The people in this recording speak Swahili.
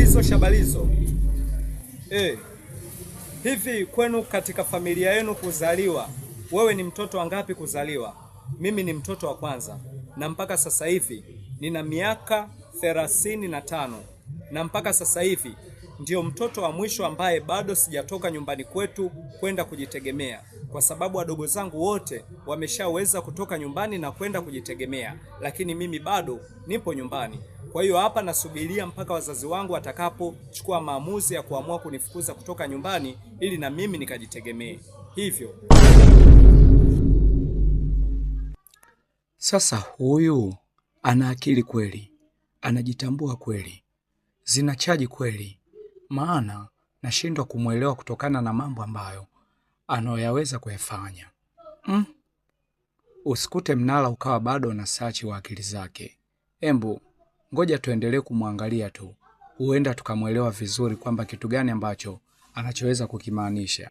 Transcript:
Shabalizo. Hivi kwenu katika familia yenu kuzaliwa, wewe ni mtoto wangapi kuzaliwa? Mimi ni mtoto wa kwanza, na mpaka sasa hivi nina miaka 35, na mpaka sasa hivi ndio mtoto wa mwisho ambaye bado sijatoka nyumbani kwetu kwenda kujitegemea, kwa sababu wadogo zangu wote wameshaweza kutoka nyumbani na kwenda kujitegemea, lakini mimi bado nipo nyumbani. Kwa hiyo hapa nasubiria mpaka wazazi wangu watakapochukua maamuzi ya kuamua kunifukuza kutoka nyumbani ili na mimi nikajitegemee. Hivyo sasa, huyu ana akili kweli, anajitambua kweli, zinachaji kweli, maana nashindwa kumwelewa kutokana na mambo ambayo anayoyaweza kuyafanya. Usikute mnala ukawa bado na sachi wa akili zake. Embu ngoja tuendelee kumwangalia tu, huenda tukamwelewa vizuri kwamba kitu gani ambacho anachoweza kukimaanisha.